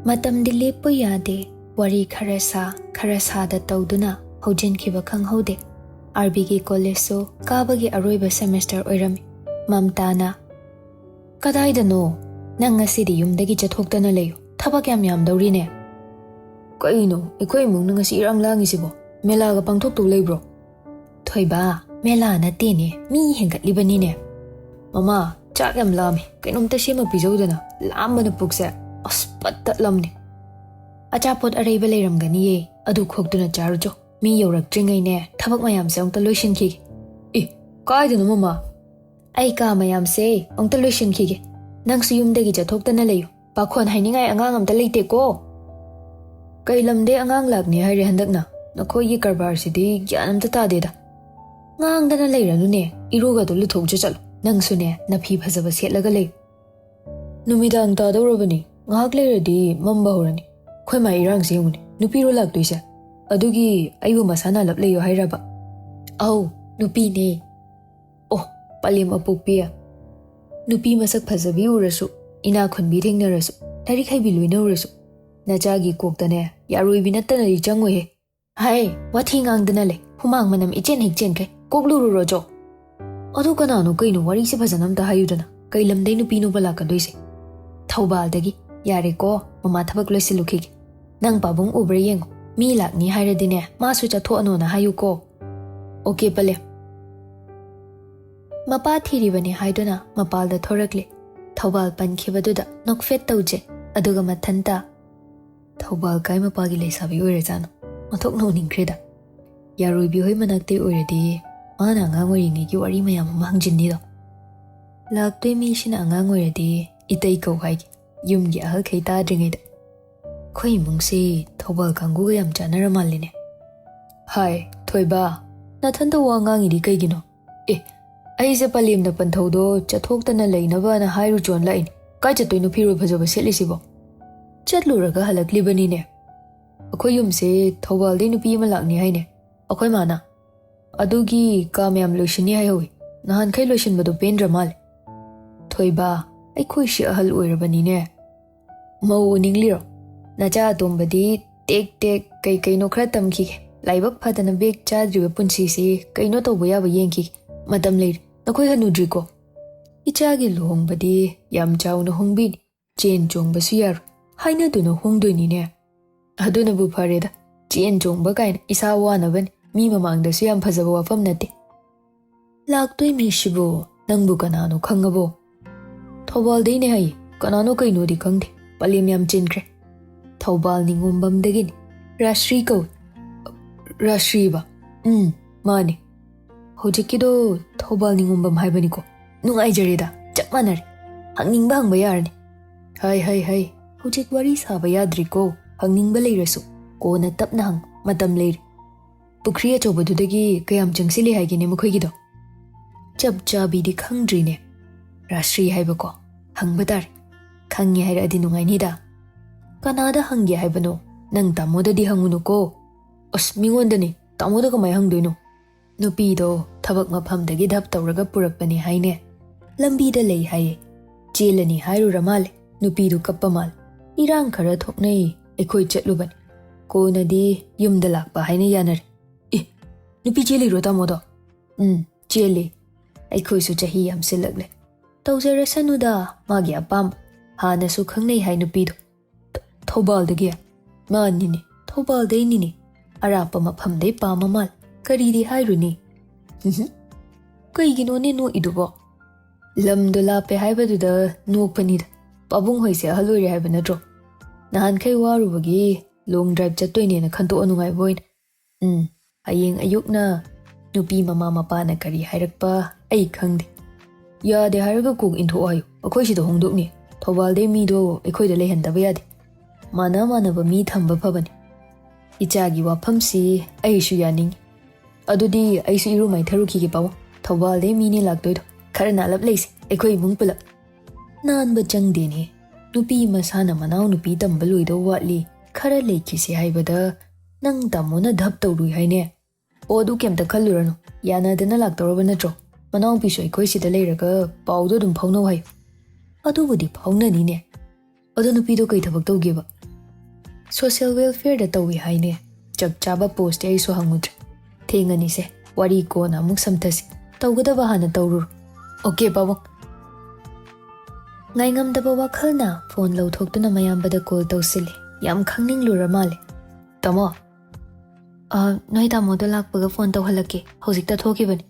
Matam dilipo yade, wari karasa da tauduna, hojin kiba kang hode. RBG College kabagi Yaroibi semester oirami. Mamtana. Kadaida no, nang ngasidi yumdagi chathokdana layo. Thabak yam daurine. Kaino, ikoi mung nang ngasi irang langisibo. Mela ga pangthok tu leibro. Thoiba, mela na tini, mi hengatliba nine. Mama, chak yam lami, kainomta sima pizodana, lamba na puksa, aspat lamni. Achapot arayba layramgani ye, adu khokduna charujo. Mi yorak dringay ne, thabak mayam se ongta loishin kigi. Kaida no mama? Ay ka mayam se, ongta loishin kigi. Nang suyumdagi chathokdana layo, pakhon hainingay angang amta layte ko. Kay lamde angang lagni hayri handak na, nakoy yi karbar sidi gyanam tatadeda. Ngang dana layranu ne, iruga do luthog chalo, nang sune napi phazaba setlaga layo. Numidang tadawrabani, ngahak layradi mamba horani. Khoy ma irang siyungni, nupiro lagdoisa. Adugi aibu masana laplayo hairaba. Aw, nupi ne. Oh, palim apukpiya. Nupi masak phazabi urasu, ina khunbi thingnarasu, tarik haibi luina urasu. Nachagi koktane, Yaroibi nattana ri changwe he. Hai, wathi ngangdana le, humang manam ichen hikchen kai, kokluru rojo. Adu kanano kaino wari se phazanam ta hayudana, kai lamdai nupi no bala kadoise. Thaubaldagi, yare ko, mama thabak loisilukigi. Nang pabung ubre yengo. Mi lakni hairadine, masu chatho anona hayu ko. Okay pale. Mapa thiribani haiduna, mapalda thorakle. Thaubal pankhibaduda, nokfet tauje, aduga mathanta. Thaubal kai mapagi leisabi oirejano, mathok no ningkreda. Yaroibi hoi manakte oiredi, mana angang oirini ki wari mayam mangjinni do. Laktoi mi shina angang oiredi, itai kau haigi, yumgi ahal kai tadringeda. Khoi mungsi Thaubal kanguga yam chanaramalline. Hai, thoiba, nathanta wa ngangidi kaigino. Aise palimna panthodo chathoktana leinaba na hairu chon lain. Kai chatoi nu phiru phajaba setlisibo. Chatluraga halaklibani ne. Akhoi yumse Thaubal de nupi ma lakni haine. Akhoi mana. Adugi kamyam loishini hai howi. Nahan khai loishin badu pendra mal. Thoiba, ai khoi shi ahal oirabani ne. Mau ningliro. Nacha atombadi tek kai no khra tamki laibak phadana bek chadriba punsi si kai no tobo yaba yenki madam leir nakoi hanudri ko ichagi luhongbadi yam chawna hongbi chen chongba siyar haina duna hongdoini ne aduna bu phareda chen chongba kain isa wana ban mi mamangda su yam phajaba wafam nate laktoi mi shibo nangbu kanano khangabo Thaubal deine hai kanano kaino di khangde palim yam chenkre Thaubal ningumbam dagini Rashri ko Rashri ba mani hojikido Thaubal ningumbam haibani ko nungai jarida chap manare hangningba hangba yarni hai hojik wari saba yadri ko hangningba leirasu ko na tapna hang matam leir pukri achobadudagi kayam changsili haigine mukhoigido chap chabi di khangdri ne Rashri haiba ko hangba tar khangi hairadi nungai ni da Kanada hangya haibano nang tamoda di hangunu ko as mingondani tamoda kamay hangdoino nupi do thabak maphamdagi dhap tawraga purakpani haine lambi da lei haye jelani hairu ramale nupi do kappamal irang khara thoknei ekhoi chatluban ko nadi yumda lakpa haine yanar nupi jeli ro tamoda jeli ekhoi su chahi yam silagle tawjara sanuda magi apam hana su khangnei hai nupi do Thaubal dagi manini Thaubal de nini arapa mapham de pamamal karidi hairuni kaigino ne no idubo lamdo lape haibaduda nokpani da pabung hoise halori haibana dro nahan kai warubagi long drive chattoine na khanto anungai boin ayeng ayukna nupi mama mapa na kari hairakpa ai khangde ya de haraga kuk intho ayu akhoi sida hongdokni Thaubal de mi do ekhoi da lehandaba yade Mana ba mi thamba phabani ichagi wafamsi aishu yaning adudi aisu iru mai tharuki ge paw Thaubal de mi ni lakdoi kharna lap leise ekhoi mung pula nan ba changde ni nupi masana manaw nupi tambal uido watli khara leiki se haibada nang tamona dhap tawrui haine odu kem ta khallurano yana dana lakdorba natro manaw pi soi khoi sida leiraga pawdo dum phauno hai adubudi phauna ni ne adu nupi do kai thabak tawgeba social welfare da tawi haine chak chaba post ai so hangudre thengani se wari ko na muk samthasi tawgada ba hana tawru okay pabong ngai ngam da ba wakhal na phone lo thok tu na mayam ba da call tawsili yam khangning lura male tamo noi tamo da lak ba ga phone taw halake hojik ta thoki bani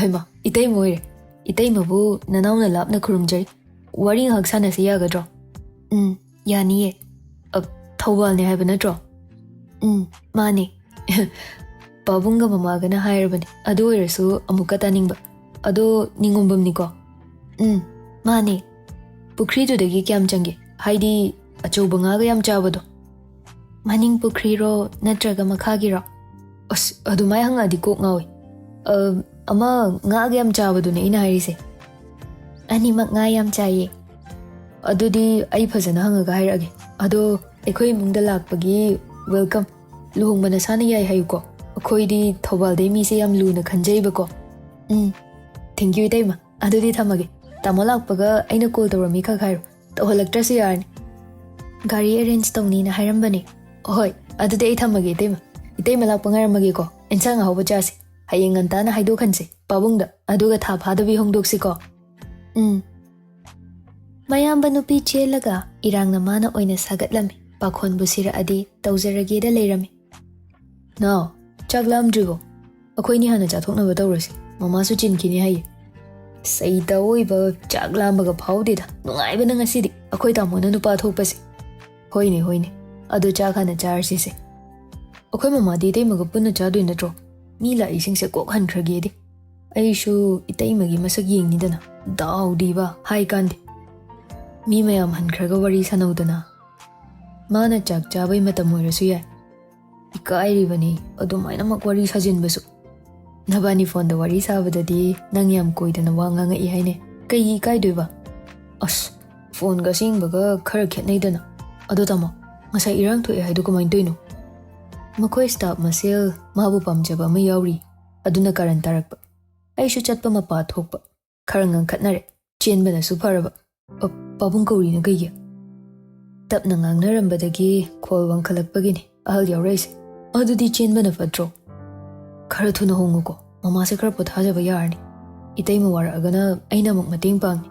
ai ma itei moire itei ma bu nanaw na lap na khurum jai wari hak sana se ya ga dro yani ye thawal ne hai bana dro mani pabunga mama ga na hair bani adu irasu amuka taningba ado ningombam ni ko mani pukri du dagi kyam change haidi acho banga ga yam chabado maning pukri ro natraga makha gi ro as adu mai hanga di ko ngawi ama nga ga yam chabado ne ina hairi se ani mak nga yam chaye adu di ai phajana hanga ga hairage ado ekhoi mungda lakpagi welcome luhung bana sana yai hayu ko akhoi di thobal de mi se yam lu na khanjai ba ko thank you dai ma adu di thamage tamo lakpaga aina call tawrami kha khairo tawhalaktra se yarni gari arrange tawni na hairam bani hoi adu de ai thamage dai ma itei malak pangar mage ko ensang hawba chasi hayeng anta na haido khanse pabungda adu ga tha phadabi hongdok si ko mayamba nupi chelaga irang na mana oina sagatlami pakhon busira adi tawjarage da leirami now chaklam dribo akhoi ni hana chathok na ba tawrasi mama su chin kini haye sai da oi ba chaklam ba phaude da nungai ba na ngasi di akhoi ta mo na nupa thokpasi hoine adu cha khana charsi se akhoi mama di dei maga punna cha duin da tro mi la ising se kok han thrage di ai shu itei magi masak yeng ni dana daw di ba hai kan di mi mayam han khraga wari sanaudana mana chak chabai matam oirasu ya ikai ri bani adu maina mak wari sajin basu nabani phone da wari sabada di nang yam koidana wanga nga I haine kai ikai doiba as phone ga sing baga khar khetnai dana adu tamo masa irang thoi haidu komai doino makoi staff masel mabu pamjaba ma yauri aduna karan tarakpa ai shu chatpa ma pa thokpa kharangang khatnare chen bana su faraba pabung kauri na gaya tapna ngangnarambadagi khol wangkhalakpagini ahal yauraise adudi chen bana fatro khara thuna hongu ko mama se khara pothajaba yarni itei ma wara agana aina mak mating pangni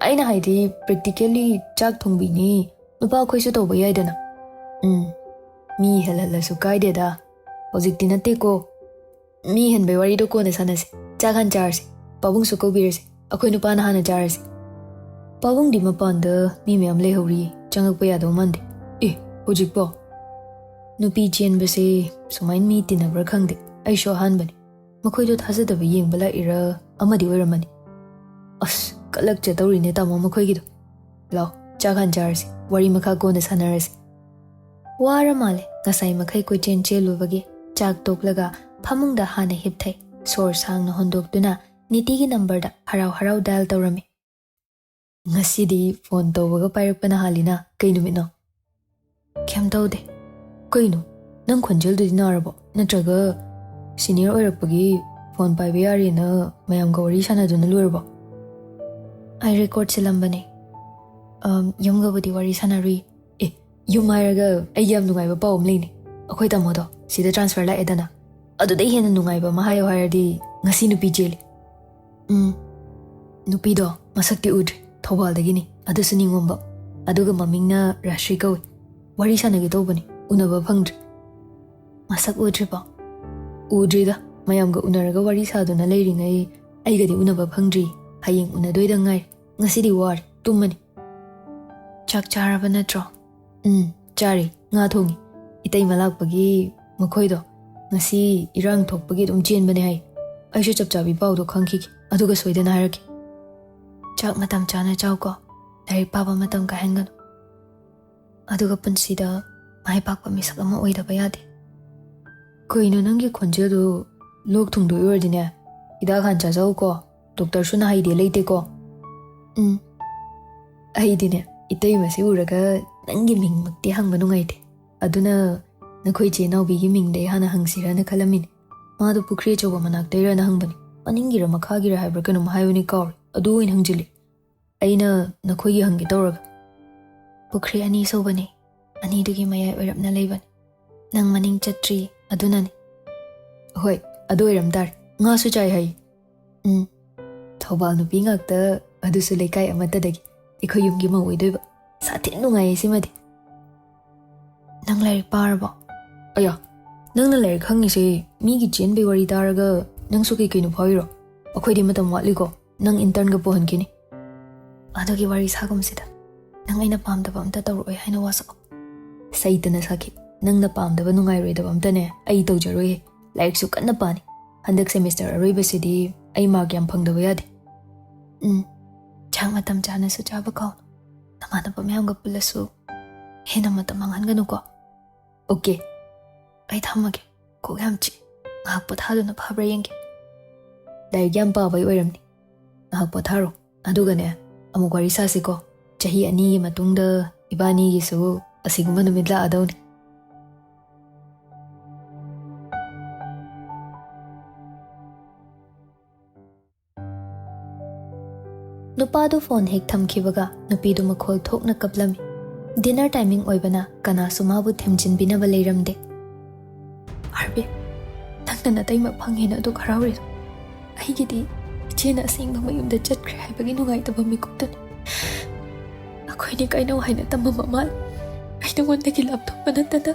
aina haidi practically chak thongbi ni nupa khoi su toba yaidana mi helala su kaide da hojik dinate ko mi hen bai wari do ko ne sanase chagan charse pabung su ko birse akhoi nupa na hana charse pabung di mapanda mi me am le hori changak pa yado mande hojik po nupi chen base sumain mi tinabra khangde ai sho han bani makhoi do thasa da yeng bala ira amadi oiramani as kalak che tawri ne tamo makhoi gi do law chagan charse wari makha ko ne sanarase wara male gasai makhai ko chen chelu bagi chak toklaga phamung da hana hipthai sor sang na hondok tuna niti gi number da harau dial tawrami ngasi di phone tawga pairakpana halina kainu mitno kem tawde kainu nang khonjel du dinarabo natraga senior oirakpagi phone paiba yari na mayam ga wari sana duna lurbo ai record silambane yum ga budi wari sana ri yum hairaga ai yam nungai ba pawm leini akhoi tamodo sida transfer la edana adu dei hena nungai ba mahayo hairadi ngasi nupi jeli nupi do masakti ud thobal dagini adu suningomba aduga mamingna rashri kawi wari sana gi tobani unaba phangdri masak udri ba udri da mayam ga unaraga wari saduna leiringai aigadi unaba phangdri hayeng unadoi da ngai ngasi di war tumani chak charaba natro chari nga thongi itei malak pagi makhoi do ngasi irang thokpagi dum chen bane hai aishu chapchabi pau do khangki aduga soidana hairaki chak matam chana chau ko dari papa matam ka hengan aduga punsida mai pak pa misak ama oida bayade koino nangi khonje do lok thung do yordine ida khan cha jau ko doctor suna haide leite ko aidine itei masi uraga nangi ming makti hang manungaide aduna nakhoi che naubi gi ming dei hana hangsira na khalamin ma do pukri choba manak deira na hangbani paningira makhagira haibra kanum hayuni kaur adu in hangjili aina nakhoi gi hangi tawraga pukri ani sobani ꯑꯅꯤꯗꯨꯒꯤ ꯃꯌꯥꯏ ꯑꯣꯏꯔꯞꯅ ꯂꯩꯕꯅꯤ ꯅꯪ ꯃꯅꯤꯡ ꯆꯠꯇ꯭ꯔꯤ ꯑꯗꯨꯅꯅꯤ ꯍꯣꯏ ꯑꯗꯨ ꯑꯣꯏꯔꯝ ꯇꯥꯔꯦ ꯉꯥꯁꯨ ꯆꯥꯏ ꯍꯥꯏ ꯊꯧꯕꯥꯜ ꯅꯨꯄꯤ ꯉꯥꯛꯇ ꯑꯗꯨꯁꯨ ꯂꯩꯀꯥꯏ ꯑꯃꯠꯇꯗꯒꯤ ꯑꯩꯈꯣꯏ ꯌꯨꯝꯒꯤ ꯃꯧ ꯑꯣꯏꯗꯣꯏꯕ ꯁꯥꯊꯤꯅ ꯅꯨꯡꯉꯥꯏꯌꯦ ꯁꯤꯃꯗꯤ ꯅꯪ ꯂꯥꯏꯔꯤꯛ ꯄꯥꯔꯕꯣ ꯑꯌꯥ ꯅꯪꯅ ꯂꯥꯏꯔꯤꯛ ꯈꯪꯉꯤꯁꯦ ꯃꯤꯒꯤ ꯆꯦꯟꯕꯩ ꯋꯥꯔꯤ ꯇꯥꯔꯒ ꯅꯪꯁꯨ ꯀꯩꯀꯩꯅꯣ ꯐꯥꯎꯏꯔꯣ ꯑꯩꯈꯣꯏꯗꯤ ꯃꯇꯝ ꯋꯥꯠꯂꯤꯀꯣ ꯅꯪ ꯏꯟꯇꯔꯟꯒ ꯄꯨꯍꯟꯈꯤꯅꯤ ꯑꯗꯨꯒꯤ ꯋꯥꯔꯤ ꯁꯥꯒꯨꯝꯁꯤꯗ ꯅꯪ ꯑꯩꯅ ꯄꯥꯝꯗꯕ ꯑꯝꯇ ꯇꯧꯔꯛꯑꯣꯏ ꯍꯥꯏꯅ ꯋꯥꯁꯛꯑꯣ ꯁꯩꯇꯅ ꯁꯥꯈꯤ ꯅꯪꯅ ꯄꯥꯝꯗꯕ ꯅꯨꯡꯉꯥꯏꯔꯣꯏꯗꯕ ꯑꯝꯇꯅꯦ ꯑꯩ ꯇꯧꯖꯔꯣꯏꯌꯦ ꯂꯥꯏꯔꯤꯛꯁꯨ ꯀꯟꯅ ꯄꯥꯅꯤ ꯍꯟꯗꯛ ꯁꯦꯃꯤꯁꯇꯔ ꯑꯔꯣꯏꯕꯁꯤꯗꯤ ꯑꯩ ꯃꯥꯔꯛ ꯌꯥꯝ ꯐꯪꯗꯕ ꯌꯥꯗꯦ ꯆꯥꯛ ꯃꯇꯝ ꯆꯥꯅꯁꯨ ꯆꯥꯕ ꯀꯥꯎ ꯅꯃꯥꯟꯅꯕ ꯃꯌꯥꯝꯒ ꯄꯨꯜꯂꯁꯨ ꯍꯦꯟꯅ ꯃꯇꯝ ꯃꯥꯡꯍꯟꯒꯅꯨꯀꯣ ꯑꯣꯀꯦ ꯑꯩ ꯊꯝꯃꯒꯦ ꯀꯣꯛ ꯌꯥꯝ ꯆꯤꯛ ꯉꯥꯏꯍꯥꯛ ꯄꯣꯊꯥꯗꯨꯅ ꯐꯕ꯭ꯔꯥ ꯌꯦꯡꯒꯦ ꯂꯥꯏꯔꯤꯛ ꯌꯥꯝ ꯄꯥꯕꯩ ꯑꯣꯏꯔꯝꯅꯤ ꯉꯥꯏꯍꯥꯛ ꯄꯣꯊꯥꯔꯣ ꯑꯗꯨꯒꯅꯦ ꯑꯃꯨꯛ ꯋꯥꯔꯤ ꯁꯥꯁꯤꯀꯣ ꯆꯍꯤ 2ꯒꯤ ꯃꯇꯨꯡꯗ ꯏꯕꯥꯅꯤꯒꯤꯁꯨ ꯑꯁꯤꯒꯨꯝꯕ ꯅꯨꯃꯤꯠ ꯂꯥꯛꯑꯗꯧꯅꯤ नुपादु फोन हेक थमखिबगा नुपीदु मखोल थोकना कपलमी डिनर टाइमिंग ओइबना कनासु माबु थेमजिनबिनब लेरमदे आरबी नंगना नतै म फंगेना दु खरावरे अहिगिदि इचेना सिंग मयुमदा चटख्रे हाइबगी नुगाइतब मिकुतन अखोइनि काइनो हाइना तम ममाल आइना वंदगी लैपटॉप बनतदा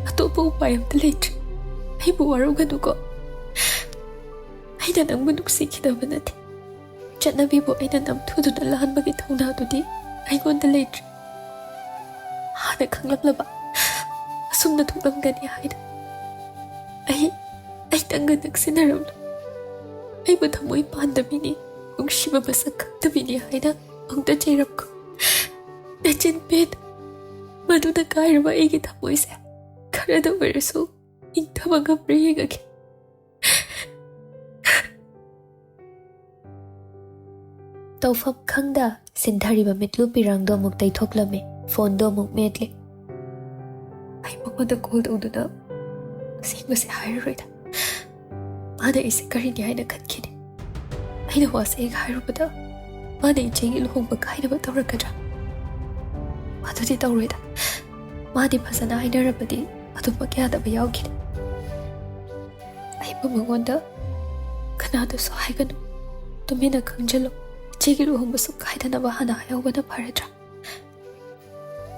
अतोप उपाय अमत लेट्रे आइबु वारुगदुको आइना नंगबु नुक्सिखिदब नथे चटनबीबु आइना नमथुदुना लहनबगी थौनादुदि आइगोंदा लेट्रे हाना खंगलबा असुमना थुकलमगनि हाइना आई तंग नक्सिनरमनु आइबु थमोइ पांदबिनि नुंसिबा मसक खंदबिनि हाइना अंगदा चेरमको नचिन पेट मधुदा काइरबा एगी थमोइसे खरदा ओइरसु इंथबा गब्रे येगके तौफम खंगदा सिंधरिबा मिटलु पिरांगदो मुक तैथोकलमे फोनदो मुक मेटले आई ममदा कॉल तौदुना सिंगसे हाइररोइदा माने इसे करिनि हाइना खनखिनि आइना वासे हाइरुबदा माने इचेगी लुहोंबा काइनबा तौरकदरा अदुदि तौरोइदा मादि फसना हाइनरबदि अदुबा क्यादबा यावखिनि आइबु मंगोंदा कनादसु हाइगनु तुमिना खंजलो इचेगी लुहोंबसु काइदनबा हाना हायौबना फरद्रा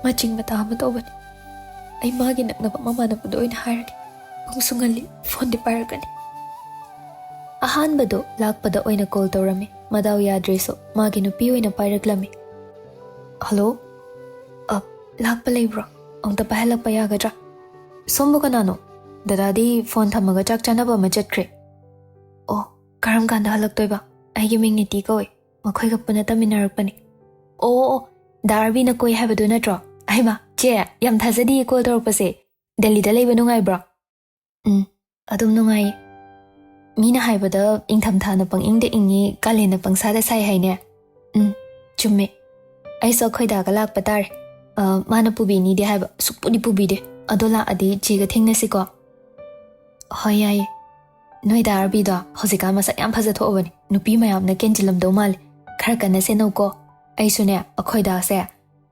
मचिंग मता अमा तौबनि आई मागी नकनबा ममानबदो ओइन हाइरनि उंसुंगली फोन दि पारगनि अहानबदो लाकपदा ओइना कॉल तौरमी मदाव याद्रेसो मागी नुपी ओइना पाइरक्लमी हेलो अब लाकपा लेब्रो अंत पाहलकपा यागद्रा सोमबो कनानो दादादी फोन थमगा चाक चानबा अमा चटख्रे ओ करम कांदा हलक्तोइबा आइगी मिंग निति कोइ मखोइगा पुना तमिनारकपनि ओ दारबी न कोइ हाबदो नत्रो आइमा चे याम थाजदी कॉल तौरपसे दिल्ली दा लेबा नुंगाइब्रो अदुम नुंगाइ मीना हाइबदा इंथमथाना पंगिंगदे इंगी कालेना पंगसादा साइ हाइने चुम्मे आइसो खोइदागा लाकपा तारे माना पुबिनी दे हाइबा सुपुदि पुबिदे अदोला अदि चेगा थेंगनसिको होय याय नोइ दारबीदो होजिका मसा याम फजा थोबनी नुपी मयामना केंजिलमदो माले खर कन्ना सेनौको आइसुने अखोइदासे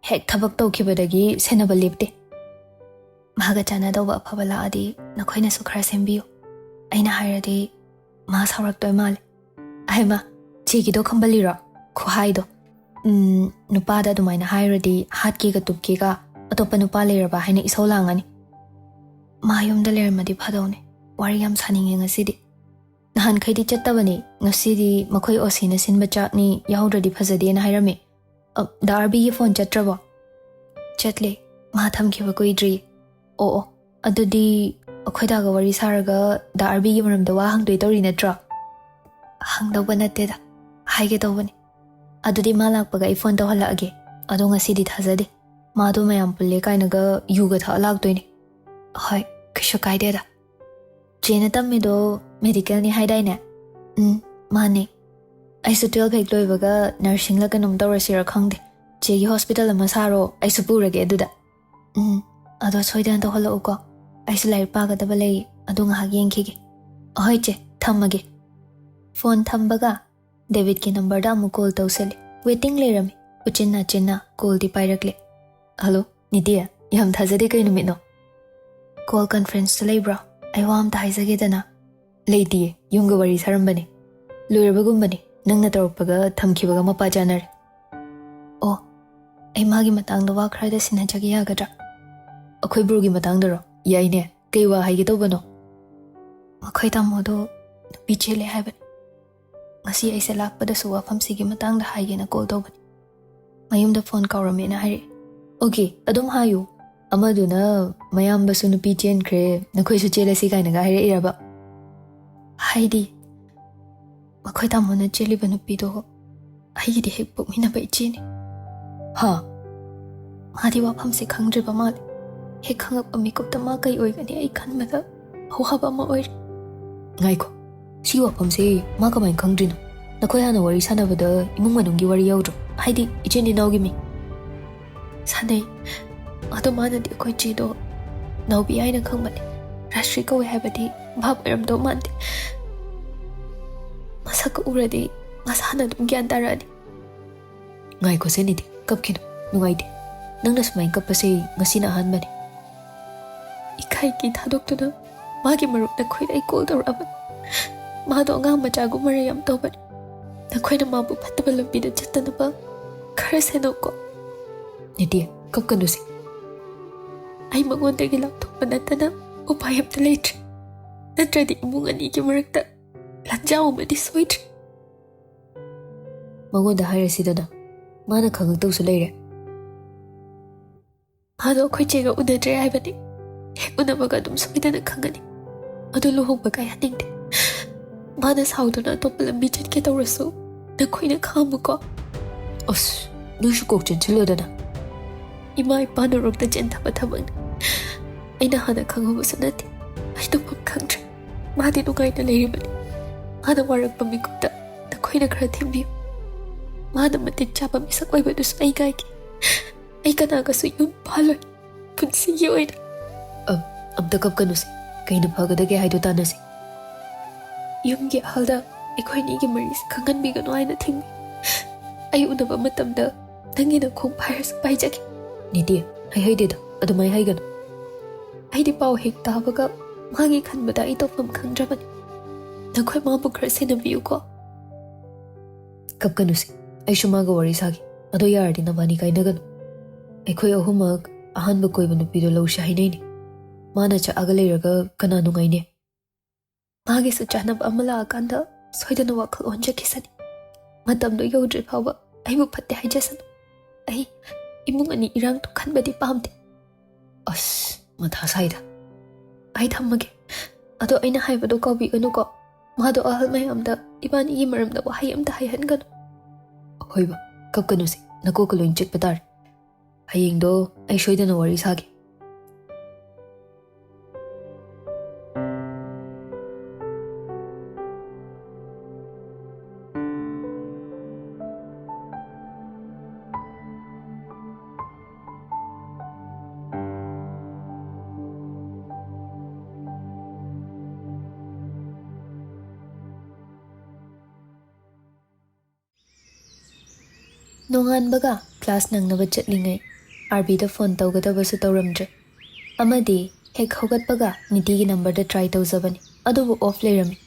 हेक थबक तौखिबदगी सेनबा लेपते मागा चानादौबा अफबा लाअदि नखोइनासु खरा सेमबियो आइना हाइरदि मा सावरक्तोय माले आइमा चेगिदो खंबलिरो खुहाइदो नुपादा दुमाइना हाइरदि हातकीगा तुपकीगा अतोपा नुपा लेरबा हाइना इसौ लांगनी मा युमदा लेरमदि फदौने वारी याम सानिंगे ngasidi nahan khaidi chattabani ngasidi makhoi osina sinba chakni yaudradi phajade na hairame darbi gi phone chatrabo chatle ma thamkhiba koidri o adudi akhoida ga wari saraga darbi gi maramda wa hangdoi tori natra hangdauba natte da haige tawbani adudi ma lakpaga I phone tawhala age ado ngasidi thajade ma do mayam pulle kainaga yuga tha laktoini hoi kishu kaide da Jena tammido medical ni haidaine mane aisu 12 hek loibaga nursing la kanum tawrasira khangde chegi hospital ama saro aisu purage aduda ado soidan to holo uko aisu lai paga da balai adu nga yengkhige ahoi che thammage phone thambaga David ki number da mu call tawsele waiting lerami uchinna chinna call di pairakle hello nitia ꯌꯥꯝ ꯊꯥꯖꯗꯦ ꯀꯩ ꯅꯨꯃꯤꯠꯅꯣ? Call ꯀꯟꯐꯔꯦꯟꯁꯇ ꯂꯩꯕ꯭ꯔꯣ? ꯑꯩ ꯋꯥ ꯑꯝꯇ ꯍꯥꯏꯖꯒꯦꯗꯅ. ꯂꯩꯇꯤꯌꯦ, ꯌꯨꯝꯒ ꯋꯥꯔꯤ ꯁꯥꯔꯝꯕꯅꯤ. ꯂꯣꯏꯔꯕꯒꯨꯝꯕꯅꯤ. ꯅꯪꯅ ꯇꯧꯔꯛꯄꯒ ꯊꯝꯈꯤꯕꯒ ꯃꯄꯥ ꯆꯥꯅꯔꯦ. ꯑꯣ, ꯑꯩ ꯃꯥꯒꯤ ꯃꯇꯥꯡꯗ ꯋꯥ ꯈꯔꯗ ꯁꯤꯟꯅꯖꯒꯦ ꯌꯥꯒꯗ꯭ꯔꯥ? ꯑꯩꯈꯣꯏ ꯕ꯭ꯔꯣꯒꯤ ꯃꯇꯥꯡꯗꯔꯣ? ꯌꯥꯏꯅꯦ. ꯀꯩ ꯋꯥ ꯍꯥꯏꯒꯦ ꯇꯧꯕꯅꯣ? ꯃꯈꯣꯏ ꯇꯥꯃꯣꯗꯣ ꯅꯨꯄꯤ ꯆꯦꯜꯂꯦ ꯍꯥꯏꯕꯅꯤ. ꯉꯁꯤ ꯑꯩꯁꯦ ꯂꯥꯛꯄꯗꯁꯨ ꯋꯥꯐꯝꯁꯤꯒꯤ ꯃꯇꯥꯡꯗ ꯍꯥꯏꯒꯦꯅ ꯀꯣꯜ ꯇꯧꯕꯅꯤ. ꯃꯌꯨꯝꯗ ꯐꯣꯟ ꯀꯧꯔꯝꯃꯦꯅ ꯍꯥꯏꯔꯛꯑꯦ. ꯑꯣꯀꯦ, ꯑꯗꯨꯝ ꯍꯥꯏꯌꯨ. ꯑꯃꯗꯨꯅ ꯃꯌꯥꯝꯕꯁꯨ ꯅꯨꯄꯤ ꯆꯦꯟꯈ꯭ꯔꯦ, ꯅꯈꯣꯏꯁꯨ ꯆꯦꯜꯂꯁꯤ ꯀꯥꯏꯅꯒ ꯍꯥꯏꯔꯛꯏꯔꯕ? ꯍꯥꯏꯗꯤ ꯃꯈꯣꯏ ꯇꯥꯃꯣꯅ ꯆꯦꯜꯂꯤꯕ ꯅꯨꯄꯤꯗꯣ ꯑꯩꯒꯤꯗꯤ ꯍꯦꯛ ꯄꯣꯛꯃꯤꯟꯅꯕ ꯏꯆꯦꯅꯤ. ꯍꯥ? ꯃꯥꯗꯤ ꯋꯥꯐꯝꯁꯦ ꯈꯪꯗ꯭ꯔꯤꯕ ꯃꯥꯜꯂꯤ. ꯍꯦꯛ ꯈꯪꯉꯛꯄ ꯃꯤꯀꯨꯞꯇ ꯃꯥ ꯀꯩ ꯑꯣꯏꯒꯅꯤ ꯑꯩ ꯈꯟꯕꯗ ꯑꯋꯥꯕ ꯑꯃ ꯑꯣꯏꯔꯦ. ꯉꯥꯏꯈꯣ, ꯁꯤ ꯋꯥꯐꯝꯁꯦ ꯃꯥ ꯀꯃꯥꯏꯅ ꯈꯪꯗ꯭ꯔꯤꯅꯣ? ꯅꯈꯣꯏ ꯍꯥꯟꯅ ꯋꯥꯔꯤ ꯁꯥꯟꯅꯕꯗ ꯏꯃꯨꯡ ꯃꯅꯨꯡꯒꯤ ꯋꯥꯔꯤ ꯌꯥꯎꯗ꯭ꯔꯣ? ꯍꯥꯏꯗꯤ ꯏꯆꯤꯟ ꯏꯅꯥꯎꯒꯤ ꯃꯤ. ꯁꯥꯟꯅꯩ. ꯑꯗꯣ ꯃꯥꯅꯗꯤ ꯑꯩꯈꯣꯏ ꯆꯦꯗꯣ ꯅꯥꯎꯕꯤ ꯍꯥꯏꯅ ꯈꯪꯕꯅꯤ. ꯔꯥꯁꯇ꯭ꯔꯤ ꯀꯧꯋꯦ ꯍꯥꯏꯕꯗꯤ ꯚꯥꯞ ꯑꯣꯏꯔꯝꯗꯧ ꯃꯥꯟꯗꯦ. ꯃꯁꯛꯀ ꯎꯔꯗꯤ ꯃꯁꯥꯅ ꯑꯗꯨꯝ ꯒ꯭ꯌꯥꯟ ꯇꯥꯔꯛꯑꯅꯤ. ꯉꯥꯏꯈꯣ ꯅꯤꯙꯤ, ꯀꯞꯈꯤꯅꯨ. ꯅꯨꯡꯉꯥꯏꯇꯦ. ꯅꯪꯅ ꯁꯨꯃꯥꯏꯅ ꯀꯞꯄꯁꯦ ꯉꯁꯤꯅ ꯑꯍꯥꯟꯕꯅꯤ. ꯏꯀꯥꯏꯒꯤ ꯊꯥꯗꯣꯛꯇꯨꯅ ꯃꯥꯒꯤ ꯃꯔꯨꯞ ꯅꯈꯣꯏꯗ ꯑꯩ ꯀꯣꯜ ꯇꯧꯔꯛꯑꯕꯅꯤ. ꯃꯥꯗꯣ ꯑꯉꯥꯡ ꯃꯆꯥꯒꯨꯝꯕꯔ ꯌꯥꯝ ꯇꯧꯕꯅꯤ. ꯅꯈꯣꯏꯅ ꯃꯥꯕꯨ ꯐꯠꯇꯕ ꯂꯝꯕꯤꯗ ꯆꯠꯇꯅꯕ ꯈꯔ ꯁꯦꯟꯅꯧꯀꯣ. ꯅꯤꯙꯤ, ꯀꯞꯀꯅꯨꯁꯦ. ꯑꯩ ꯃꯉꯣꯟꯗꯒꯤ ꯂꯥꯞꯊꯣꯛꯄ ꯅꯠꯇꯅ ꯎꯄꯥꯏ ꯑꯝꯇ ꯂꯩꯇ꯭ꯔꯦ. ꯅꯠꯇ꯭ꯔꯗꯤ ꯏꯃꯨꯡ ꯑꯅꯤꯒꯤ ꯃꯔꯛꯇ ꯂꯥꯟꯖꯥꯎ ꯑꯃꯗꯤ ꯁꯣꯏꯗ꯭ꯔꯦ. ꯃꯉꯣꯟꯗ ꯍꯥꯏꯔꯁꯤꯗꯅ, ꯃꯥꯅ ꯈꯪꯉꯛꯇꯧꯁꯨ ꯂꯩꯔꯦ. ꯃꯥꯗꯣ ꯑꯩꯈꯣꯏ ꯆꯦꯒ ꯎꯅꯗ꯭ꯔꯦ ꯍꯥꯏꯕꯅꯤ. ꯍꯦꯛ ꯎꯅꯕꯒ ꯑꯗꯨꯝ ꯁꯣꯏꯗꯅ ꯈꯪꯒꯅꯤ. ꯑꯗꯨ ꯂꯨꯍꯣꯡꯕ ꯀꯥꯏꯍꯟꯅꯤꯡꯗꯦ. ꯃꯥꯅ ꯁꯥꯎꯗꯨꯅ ꯑꯇꯣꯞꯄ ꯂꯝꯕꯤ ꯆꯠꯀꯦ ꯇꯧꯔꯁꯨ ꯅꯈꯣꯏꯅ ꯈꯥꯝꯃꯨꯀꯣ. ꯑꯁ, ꯅꯣꯏꯁꯨ ꯀꯣꯛ ꯆꯦꯟꯁꯤꯜꯂꯣꯗꯅ. ꯏꯃꯥ ꯏꯄꯥꯅꯔꯣꯝꯗ ꯆꯦꯟꯊꯕ ꯊꯕꯛꯅꯤ. ꯑꯩꯅ ꯍꯥꯟꯅ ꯈꯪꯍꯧꯕꯁꯨ ꯅꯠꯇꯦ. ꯑꯩ ꯇꯧꯐꯝ ꯈꯪꯗ꯭ꯔꯦ. ꯃꯥꯗꯤ ꯅꯨꯡꯉꯥꯏꯅ ꯂꯩꯔꯤꯕꯅꯤ. ꯃꯥꯅ ꯋꯥꯔꯛꯄ ꯃꯤꯀꯨꯞꯇ ꯅꯈꯣꯏꯅ ꯈꯔ ꯊꯦꯝꯕꯤꯌꯨ. ꯃꯥꯅ ꯃꯇꯤꯛ ꯆꯥꯕ ꯃꯤꯁꯛ ꯑꯣꯏꯕꯗꯨꯁꯨ ꯑꯩ ꯉꯥꯏꯒꯦ. ꯑꯩ ꯀꯅꯥꯒꯁꯨ ꯌꯨꯝ ꯄꯥꯜꯂꯣꯏ, ꯄꯨꯟꯁꯤꯒꯤ ꯑꯣꯏꯅ. ꯑꯝꯇ ꯀꯞꯀꯅꯨꯁꯦ. ꯀꯩꯅ ꯐꯒꯗꯒꯦ ꯍꯥꯏꯗꯣ ꯇꯥꯟꯅꯁꯤ. ꯌꯨꯝꯒꯤ ꯑꯍꯜꯗ ꯑꯩꯈꯣꯏ ꯑꯅꯤꯒꯤ ꯃꯔꯤꯁꯦ ꯈꯪꯍꯟꯕꯤꯒꯅꯨ ꯍꯥꯏꯅ ꯊꯤꯡꯕꯤ. ꯑꯩ ꯎꯅꯕ ꯃꯇꯝꯗ ꯅꯪꯒꯤ ꯅꯈꯣꯡ ꯄꯥꯏꯔꯁꯨ ꯄꯥꯏꯖꯒꯦ. ꯅꯤꯙꯤ, ꯍꯩꯗꯦꯗ. ꯑꯗꯨꯃꯥꯏꯅ ꯍꯥꯏꯒꯅꯨ. ꯑꯩꯗꯤ ꯄꯥꯎ ꯍꯦꯛ ꯇꯥꯕꯒ ꯃꯥꯒꯤ ꯈꯟꯕꯗ ꯑꯩ ꯇꯧꯐꯝ ꯈꯪꯗ꯭ꯔꯕꯅꯤ. ꯅꯈꯣꯏ ꯃꯥꯕꯨ ꯈꯔ ꯁꯦꯟꯅꯕꯤꯌꯨꯀꯣ. ꯀꯞꯀꯅꯨꯁꯦ. ꯑꯩꯁꯨ ꯃꯥꯒ ꯋꯥꯔꯤ ꯁꯥꯒꯦ. ꯑꯗꯣ ꯌꯥꯔꯗꯤ ꯅꯕꯥꯅꯤ ꯀꯥꯏꯅꯒꯅꯨ. ꯑꯩꯈꯣꯏ ꯑꯍꯨꯝꯃꯛ ꯑꯍꯥꯟꯕ ꯀꯣꯏꯕ ꯅꯨꯄꯤꯗꯣ ꯂꯧꯁꯦ ꯍꯥꯏꯅꯩꯅꯤ. ꯃꯥꯅ ꯆꯠꯑꯒ ꯂꯩꯔꯒ ꯀꯅꯥ ꯅꯨꯡꯉꯥꯏꯅꯦ? ꯃꯥꯒꯤꯁꯨ ꯆꯥꯅꯕ ꯑꯃ ꯂꯥꯛꯑꯀꯥꯟꯗ ꯁꯣꯏꯗꯅ ꯋꯥꯈꯜ ꯑꯣꯟꯖꯈꯤꯁꯅꯤ. ꯃꯇꯝꯗꯣ ꯌꯧꯗ꯭ꯔꯤ ꯐꯥꯎꯕ ꯑꯩꯕꯨ ꯐꯠꯇꯦ ꯍꯥꯏꯖꯁꯅꯨ. ꯑꯩ ꯏꯃꯨꯡ ꯑꯅꯤ ꯏꯔꯥꯡ ꯊꯣꯛꯍꯟꯕꯗꯤ ꯄꯥꯝꯗꯦ. ꯑꯁ, ꯃꯊꯥ ꯁꯥꯏꯗ. ꯑꯩ ꯊꯝꯃꯒꯦ. ꯑꯗꯣ ꯑꯩꯅ ꯍꯥꯏꯕꯗꯣ ꯀꯥꯎꯕꯤꯒꯅꯨꯀꯣ. ꯃꯥꯗꯣ ꯑꯍꯜ ꯃꯌꯥꯝꯗ ꯏꯕꯥꯅꯤꯒꯤ ꯃꯔꯝꯗ ꯋꯥꯍꯩ ꯑꯝꯇ ꯍꯥꯏꯍꯟꯒꯅꯨ. ꯍꯣꯏꯕ, ꯀꯞꯀꯅꯨꯁꯦ. ꯅꯀꯣꯛꯀ ꯂꯣꯏ ꯆꯤꯛꯄ ꯇꯥꯔꯦ. ꯍꯌꯦꯡꯗꯣ ꯑꯩ ꯁꯣꯏꯗꯅ ꯋꯥꯔꯤ ꯁꯥꯒꯦ. ꯅꯣꯡꯉꯥꯟꯕꯒ ꯀ꯭ꯂꯥꯁ ꯅꯪꯅꯕ ꯆꯠꯂꯤꯉꯩ ꯑꯥꯔꯕꯤꯗ ꯐꯣꯟ ꯇꯧꯒꯗꯕꯁꯨ ꯇꯧꯔꯝꯗ꯭ꯔꯦ. ꯑꯃꯗꯤ ꯍꯦꯛ ꯍꯧꯒꯠꯄꯒ ꯅꯤꯇꯤꯒꯤ ꯅꯝꯕꯔꯗ ꯇ꯭ꯔꯥꯏ ꯇꯧꯖꯕꯅꯤ. ꯑꯗꯨꯕꯨ ꯑꯣꯐ ꯂꯩꯔꯝꯃꯤ.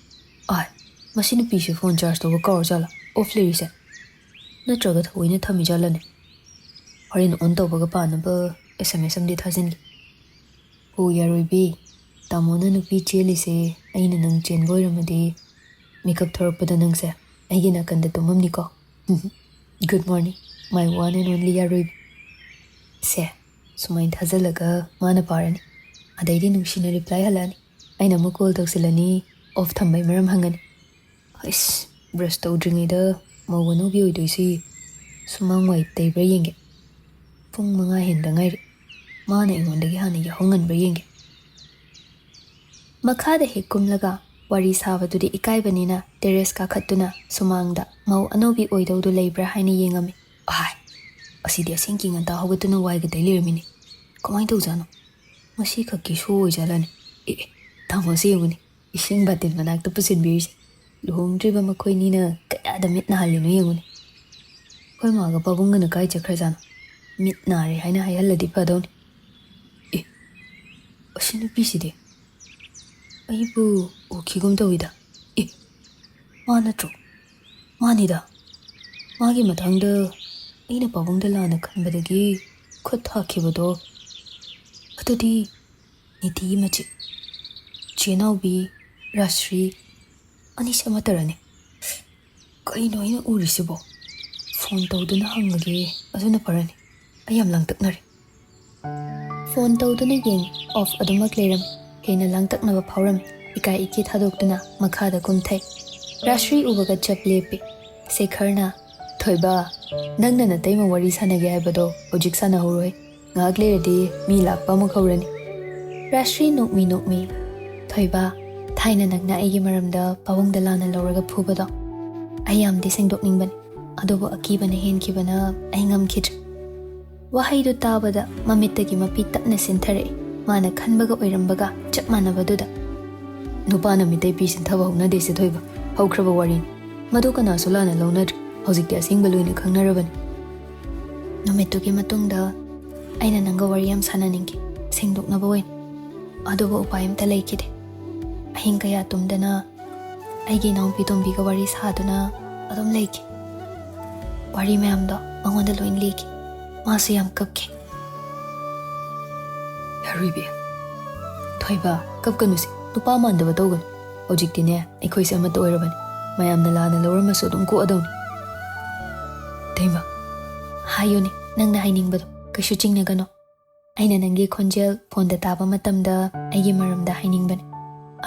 ꯃꯁꯤ ꯅꯨꯄꯤꯁꯦ ꯐꯣꯟ ꯆꯥꯔꯖ ꯇꯧꯕ ꯀꯥꯎꯔꯖꯥꯠꯂꯥ ꯑꯣꯐ ꯂꯩꯔꯤꯁꯦ? ꯅꯠꯇ꯭ꯔꯒ ꯊꯑꯣꯏꯅ ꯊꯝꯃꯤꯖꯥꯠꯂꯅꯦ? ꯍꯣꯔꯦꯟ ꯑꯣꯟ ꯇꯧꯕꯒ ꯄꯥꯅꯕ SMS ꯑꯃꯗꯤ ꯊꯥꯖꯤꯟꯒꯦ. ꯍꯣ ꯌꯥꯔꯣꯏꯕꯤ, ꯇꯥꯃꯣꯅ ꯅꯨꯄꯤ ꯆꯦꯜꯂꯤꯁꯦ ꯑꯩꯅ ꯅꯪ ꯆꯦꯟꯕ ꯑꯣꯏꯔꯝꯃꯗꯤ ꯃꯤꯀꯞ ꯊꯣꯔꯛꯄꯗ ꯅꯪꯁꯦ ꯑꯩꯒꯤ ꯅꯥꯀꯟꯗ ꯇꯨꯝꯃꯝꯅꯤꯀꯣ. Good morning, my one and only ꯌꯥꯔꯣꯏꯕꯤ. ꯁꯦ, ꯁꯨꯃꯥꯏꯅ ꯊꯥꯖꯤꯜꯂꯒ ꯃꯥꯅ ꯄꯥꯔꯅꯤ. ꯑꯗꯩꯗꯤ ꯅꯨꯡꯁꯤꯅ ꯔꯤꯄ꯭ꯂꯥꯏ ꯍꯜꯂꯛꯑꯅꯤ. ꯑꯩꯅ ꯑꯃꯨꯛ ꯀꯣꯜ ꯇꯧꯁꯤꯜꯂꯅꯤ. ꯑꯣꯐ ꯊꯝꯕꯩ ꯃꯔꯝ ꯍꯪꯒꯅꯤ. ꯑꯁ, ꯕ꯭ꯔꯁ ꯇꯧꯗ꯭ꯔꯤꯉꯩꯗ ꯃꯧ ꯑꯅꯧꯕꯤ ꯑꯣꯏꯗꯣꯏꯁꯤ ꯁꯨꯃꯥꯡ ꯋꯥꯏ ꯇꯩꯕ꯭ꯔꯥ ꯌꯦꯡꯒꯦ. ꯄꯨꯡ 5 ꯍꯦꯟꯗ ꯉꯥꯏꯔꯤ. ꯃꯥꯅ ꯑꯩꯉꯣꯟꯗꯒꯤ ꯍꯥꯟꯅ ꯌꯥꯍꯧ ꯉꯟꯕ꯭ꯔꯥ ꯌꯦꯡꯒꯦ. ꯃꯈꯥꯗ ꯍꯦꯛ ꯀꯨꯝꯂꯒ ꯋꯥꯔꯤ ꯁꯥꯕꯗꯨꯗꯤ ꯏꯀꯥꯏꯕꯅꯤꯅ ꯇꯦꯔꯦꯁ ꯀꯥꯈꯠꯇꯨꯅ ꯁꯨꯃꯥꯡꯗ ꯃꯧ ꯑꯅꯧꯕꯤ ꯑꯣꯏꯗꯧꯗꯨ ꯂꯩꯕ꯭ꯔꯥ ꯍꯥꯏꯅ ꯌꯦꯡꯉꯝꯃꯤ. ꯑꯁꯤꯗꯤ ꯑꯁꯦꯡꯀꯤ ꯉꯟꯇꯥ ꯍꯧꯒꯠꯇꯨꯅ ꯋꯥꯏꯒ ꯇꯩ ꯂꯩꯔꯝꯃꯤꯅꯤ. ꯀꯃꯥꯏꯅ ꯇꯧꯖꯥꯠꯅꯣ? ꯉꯁꯤ ꯈꯛꯀꯤ ꯁꯣ ꯑꯣꯏꯖꯥꯠꯂꯅꯦ? ꯇꯥꯃꯣꯁꯦ ꯌꯦꯡꯉꯨꯅꯤ, ꯏꯁꯤꯡ ꯕꯥꯇꯤꯟ ꯃꯅꯥꯛꯇ ꯄꯨꯁꯤꯟꯕꯤꯔꯤꯁꯦ. ꯂꯨꯍꯣꯡꯗ꯭ꯔꯤꯕ ꯃꯈꯣꯏꯅꯤꯅ ꯀꯌꯥꯗ ꯃꯤꯠ ꯅꯥꯍꯜꯂꯤꯅꯣ ꯌꯦꯡꯉꯨꯅꯤ. ꯑꯩꯈꯣꯏ ꯃꯥꯒ ꯄꯥꯕꯨꯡꯒꯅ ꯀꯥꯏ ꯆꯠꯈ꯭ꯔꯖꯥꯠꯅꯣ? ꯃꯤꯠ ꯅꯥꯔꯦ ꯍꯥꯏꯅ ꯍꯥꯏꯍꯜꯂꯗꯤ ꯐꯗꯧꯅꯤ. ꯑꯁꯤ ꯅꯨꯄꯤꯁꯤꯗꯤ ꯑꯩꯕꯨ ꯎꯈꯤꯒꯨꯝ ꯇꯧꯏꯗ. ꯃꯥ ꯅꯠꯇ꯭ꯔꯣ? ꯃꯥꯅꯤꯗ. ꯃꯥꯒꯤ ꯃꯇꯥꯡꯗ ꯑꯩꯅ ꯄꯥꯕꯨꯡꯗ ꯂꯥꯟꯅ ꯈꯟꯕꯗꯒꯤ ꯈꯨꯠ ꯊꯥꯈꯤꯕꯗꯣ ꯑꯗꯨꯗꯤ ꯅꯤꯇꯤꯒꯤ ꯃꯆꯦ ꯆꯦꯅꯥꯎꯕꯤ ꯔꯥꯁ꯭ꯔꯤ ꯑꯅꯤꯁꯦ ꯑꯃꯠꯇꯔꯅꯤ. ꯀꯩꯅꯣ ꯑꯩꯅ ꯎꯔꯤꯁꯤꯕꯣ? ꯐꯣꯟ ꯇꯧꯗꯨꯅ ꯍꯪꯉꯒꯦ, ꯑꯗꯨꯅ ꯐꯔꯅꯤ. ꯑꯩ ꯌꯥꯝ ꯂꯥꯡꯇꯛꯅꯔꯦ. ꯐꯣꯟ ꯇꯧꯗꯨꯅ ꯌꯦꯡꯉꯤ. ꯑꯣꯐ ꯑꯗꯨꯃꯛ ꯂꯩꯔꯝꯃꯤ. ꯍꯦꯟꯅ ꯂꯥꯡꯇꯛꯅꯕ ꯐꯥꯎꯔꯝꯃꯤ. ꯏꯀꯥꯏ ꯏꯀꯤ ꯊꯥꯗꯣꯛꯇꯨꯅ ꯃꯈꯥꯗ ꯀꯨꯝꯊꯩ. ꯔꯥꯁ꯭ꯔꯤ ꯎꯕꯒ ꯆꯞ ꯂꯦꯞꯄꯤ. ꯁꯦꯈꯔꯅ ꯊꯣꯏꯕ, ꯅꯪꯅ ꯅꯇꯩꯃ ꯋꯥꯔꯤ ꯁꯥꯟꯅꯒꯦ ꯍꯥꯏꯕꯗꯣ ꯍꯧꯖꯤꯛ ꯁꯥꯟꯅꯍꯧꯔꯣꯏ. ꯉꯥꯏꯍꯥꯛ ꯂꯩꯔꯗꯤ ꯃꯤ ꯂꯥꯛꯄ ꯑꯃꯨꯛ ꯍꯧꯔꯅꯤ. ꯔꯥꯁ꯭ꯔꯤ ꯅꯣꯛꯃꯤ. ꯊꯣꯏꯕ, ꯊꯥꯏꯅ ꯅꯪꯅ ꯑꯩꯒꯤ ꯃꯔꯝꯗ ꯄꯥꯕꯨꯡꯗ ꯂꯥꯟꯅ ꯂꯧꯔꯒ ꯐꯨꯕꯗꯣ ꯑꯩ ꯌꯥꯝꯗꯤ ꯁꯦꯡꯗꯣꯛꯅꯤꯡꯕꯅꯤ. ꯑꯗꯨꯕꯨ ꯑꯀꯤꯕꯅ ꯍꯦꯟꯈꯤꯕꯅ ꯑꯩ ꯉꯝꯈꯤꯗ꯭ꯔꯦ. ꯋꯥꯍꯩꯗꯨ ꯇꯥꯕꯗ ꯃꯃꯤꯠꯇꯒꯤ ꯃꯄꯤ ꯇꯞꯅ ꯁꯤꯟꯊꯔꯛꯏ. ꯃꯥꯅ ꯈꯟꯕꯒ ꯑꯣꯏꯔꯝꯕꯒ ꯆꯞ ꯃꯥꯟꯅꯕꯗꯨꯗ. ꯅꯨꯄꯥꯅ ꯃꯤꯇꯩ ꯄꯤ ꯁꯤꯟꯊꯕ ꯍꯧꯅꯗꯦꯁꯦ ꯊꯣꯏꯕ. ꯍꯧꯈ꯭ꯔꯕ ꯋꯥꯔꯤꯅꯤ. ꯃꯗꯨ ꯀꯅꯥꯁꯨ ꯂꯥꯟꯅ ꯂꯧꯅꯗ꯭ꯔꯤ. ꯍꯧꯖꯤꯛꯇꯤ ꯑꯁꯦꯡꯕ ꯂꯣꯏꯅ ꯈꯪꯅꯔꯕꯅꯤ. ꯅꯨꯃꯤꯠꯇꯨꯒꯤ ꯃꯇꯨꯡꯗ ꯑꯩꯅ ꯅꯪꯒ ꯋꯥꯔꯤ ꯌꯥꯝ ꯁꯥꯟꯅꯅꯤꯡꯈꯤ, ꯁꯦꯡꯗꯣꯛꯅꯕ ꯑꯣꯏꯅ. ꯑꯗꯨꯕꯨ ꯎꯄꯥꯏ ꯑꯝꯇ ꯂꯩꯈꯤꯗꯦ. ꯑꯍꯤꯡ ꯀꯌꯥ ꯇꯨꯝꯗꯅ ꯑꯩꯒꯤ ꯏꯅꯥꯎꯄꯤ ꯇꯣꯝꯕꯤꯒ ꯋꯥꯔꯤ ꯁꯥꯗꯨꯅ ꯑꯗꯨꯝ ꯂꯩꯈꯤ. ꯋꯥꯔꯤ ꯃꯌꯥꯝꯗꯣ ꯃꯉꯣꯟꯗ ꯂꯣꯏ ꯂꯤꯈꯤ. ꯃꯥꯁꯨ ꯌꯥꯝ ꯀꯞꯈꯤ. ꯌꯥꯔꯣꯏꯕꯤ, ꯊꯣꯏꯕ ꯀꯞꯀꯅꯨꯁꯤ. ꯅꯨꯄꯥ ꯃꯥꯟꯗꯕ ꯇꯧꯒꯅꯨ. ꯍꯧꯖꯤꯛꯇꯤꯅꯦ ꯑꯩꯈꯣꯏꯁꯦ ꯑꯃꯠꯇ ꯑꯣꯏꯔꯕꯅꯤ. ꯃꯌꯥꯝꯅ ꯂꯥꯟꯅ ꯂꯧꯔꯝꯃꯁꯨ ꯑꯗꯨꯝ ꯀꯣꯛꯑꯗꯧꯅꯤ. ꯏꯇꯩꯃ, ꯍꯥꯏꯌꯨꯅꯦ ꯅꯪꯅ ꯍꯥꯏꯅꯤꯡꯕꯗꯣ. ꯀꯩꯁꯨ ꯆꯤꯡꯅꯒꯅꯣ. ꯑꯩꯅ ꯅꯪꯒꯤ ꯈꯣꯟꯖꯦꯜ ꯐꯣꯟꯗ ꯇꯥꯕ ꯃꯇꯝꯗ ꯑꯩꯒꯤ ꯃꯔꯝꯗ ꯍꯥꯏꯅꯤꯡꯕꯅꯤ.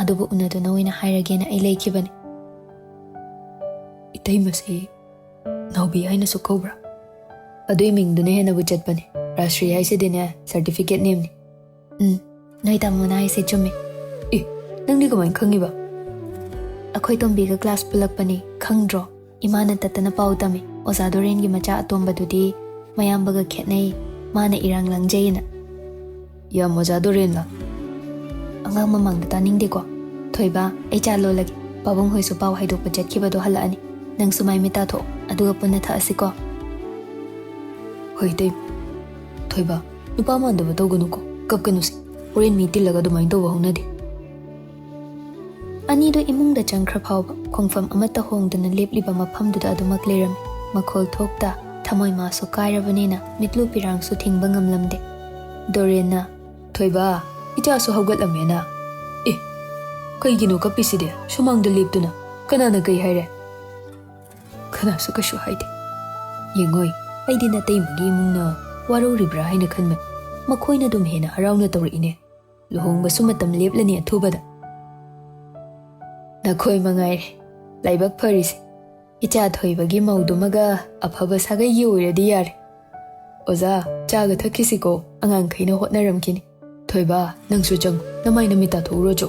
ꯑꯗꯨꯕꯨ ꯎꯅꯗꯨꯅ ꯑꯣꯏꯅ ꯍꯥꯏꯔꯒꯦꯅ ꯑꯩ ꯂꯩꯈꯤꯕꯅꯤ. ꯏꯇꯩꯃꯁꯤ ꯅꯥꯎꯕꯤ ꯍꯥꯏꯅꯁꯨ ꯀꯧꯕ꯭ꯔꯥ? ꯑꯗꯨꯏ ꯃꯤꯡꯗꯨꯅ ꯍꯦꯟꯅꯕꯨ ꯆꯠꯄꯅꯤ. ꯔꯥꯁ꯭ꯔꯤ ꯍꯥꯏꯁꯤꯗꯤꯅꯦ ꯁꯔꯇꯤꯐꯤꯀꯦꯠ ꯅꯦꯝꯅꯤ. ꯅꯣꯏ ꯇꯥꯃꯣꯅ ꯍꯥꯏꯁꯦ ꯆꯨꯝꯃꯤ. ꯅꯪꯗꯤ ꯀꯃꯥꯏꯅ ꯈꯪꯉꯤꯕ? ꯑꯩꯈꯣꯏ ꯇꯣꯝꯕꯤꯒ ꯀ꯭ꯂꯥꯁ ꯄꯨꯜꯂꯛꯄꯅꯤ, ꯈꯪꯗ꯭ꯔꯣ? ꯏꯃꯥꯅ ꯇꯠꯇꯅ ꯄꯥꯎ ꯇꯝꯃꯤ. ꯑꯣꯖꯥ ꯗꯣꯔꯦꯟꯒꯤ ꯃꯆꯥ ꯑꯇꯣꯝꯕꯗꯨꯗꯤ ꯃꯌꯥꯝꯕꯒ ꯈꯦꯠꯅꯩ, ꯃꯥꯅ ꯏꯔꯥꯡ ꯂꯪꯖꯩꯅ. ꯌꯥꯝ ꯑꯣꯖꯥ ꯗꯣꯔꯦꯟꯂꯥ? ꯑꯉꯥꯡ ꯃꯃꯥꯡꯗ ꯇꯥꯅꯤꯡꯗꯦꯀꯣ. ꯊꯣꯏꯕ, ꯑꯩ ꯆꯥ ꯂꯣꯜꯂꯒꯦ. ꯄꯥꯕꯨꯡ ꯍꯣꯏꯁꯨ ꯄꯥꯎ ꯍꯥꯏꯗꯣꯛꯄ ꯆꯠꯈꯤꯕꯗꯣ ꯍꯜꯂꯛꯑꯅꯤ. ꯅꯪꯁꯨ ꯃꯥꯏ ꯃꯤꯠ ꯇꯥꯊꯣꯛꯑꯣ, ꯑꯗꯨꯒ ꯄꯨꯟꯅ ꯊꯛꯑꯁꯤꯀꯣ. ꯍꯣꯏ ꯏꯇꯩꯃ. ꯊꯣꯏꯕ, ꯅꯨꯄꯥ ꯃꯥꯟꯗꯕ ꯇꯧꯒꯅꯨꯀꯣ. ꯀꯞꯀꯅꯨꯁꯤ. ꯍꯣꯔꯦꯟ ꯃꯤ ꯇꯤꯜꯂꯒ ꯑꯗꯨꯃꯥꯏꯅ ꯇꯧꯕ ꯍꯧꯅꯗꯦ. ꯑꯅꯤꯗꯨ ꯏꯃꯨꯡꯗ ꯆꯪꯈ꯭ꯔ ꯐꯥꯎꯕ ꯈꯣꯡꯐꯝ ꯑꯃꯠꯇ ꯍꯣꯡꯗꯨꯅ ꯂꯦꯞꯂꯤꯕ ꯃꯐꯝꯗꯨꯗ ꯑꯗꯨꯃꯛ ꯂꯩꯔꯝꯃꯤ. ꯃꯈꯣꯜ ꯊꯣꯛꯇ, ꯊꯃꯣꯏ ꯃꯥꯁꯨ ꯀꯥꯏꯔꯕꯅꯤꯅ ꯃꯤꯠꯂꯨ ꯄꯤꯔꯥꯡꯁꯨ ꯊꯤꯡꯕ ꯉꯝꯂꯝꯗꯦ. ꯗꯣꯔꯦꯟꯅ ꯊꯣꯏꯕ, ꯏꯆꯥꯁꯨ ꯍꯧꯒꯠꯂꯝꯃꯦꯅ. ꯀꯩꯒꯤꯅꯣ ꯀꯞꯄꯤꯁꯤꯗꯤ ꯁꯨꯃꯥꯡꯗ ꯂꯦꯞꯇꯨꯅ? ꯀꯅꯥꯅ ꯀꯩ ꯍꯥꯏꯔꯦ? ꯀꯅꯥꯁꯨ ꯀꯩꯁꯨ ꯍꯥꯏꯗꯦ. ꯌꯦꯡꯉꯣꯏ, ꯑꯩꯗꯤ ꯅꯇꯩꯃꯒꯤ ꯏꯃꯨꯡꯅ ꯋꯥꯔꯧꯔꯤꯕ꯭ꯔꯥ ꯍꯥꯏꯅ ꯈꯟꯕꯅꯤ. ꯃꯈꯣꯏꯅ ꯑꯗꯨꯝ ꯍꯦꯟꯅ ꯍꯔꯥꯎꯅ ꯇꯧꯔꯛꯏꯅꯦ. ꯂꯨꯍꯣꯡꯕꯁꯨ ꯃꯇꯝ ꯂꯦꯞꯂꯅꯤ ꯑꯊꯨꯕꯗ. ꯅꯈꯣꯏ ꯃꯉꯥꯏꯔꯦ ꯂꯥꯏꯕꯛ ꯐꯔꯤꯁꯦ. ꯏꯆꯥ ꯊꯣꯏꯕꯒꯤ ꯃꯧꯗꯨꯃꯒ ꯑꯐꯕ ꯁꯥꯒꯩꯒꯤ ꯑꯣꯏꯔꯗꯤ ꯌꯥꯔꯦ. ꯑꯣꯖꯥ, ꯆꯥꯒ ꯊꯛꯈꯤꯁꯤꯀꯣ. ꯑꯉꯥꯡꯈꯩꯅ ꯍꯣꯠꯅꯔꯝꯈꯤꯅꯤ. ꯊꯣꯏꯕ, ꯅꯪꯁꯨ ꯆꯪꯉꯨ. ꯅꯃꯥꯏ ꯅꯃꯤꯠ ꯇꯥꯊꯣꯛꯎꯔꯣꯆꯣ.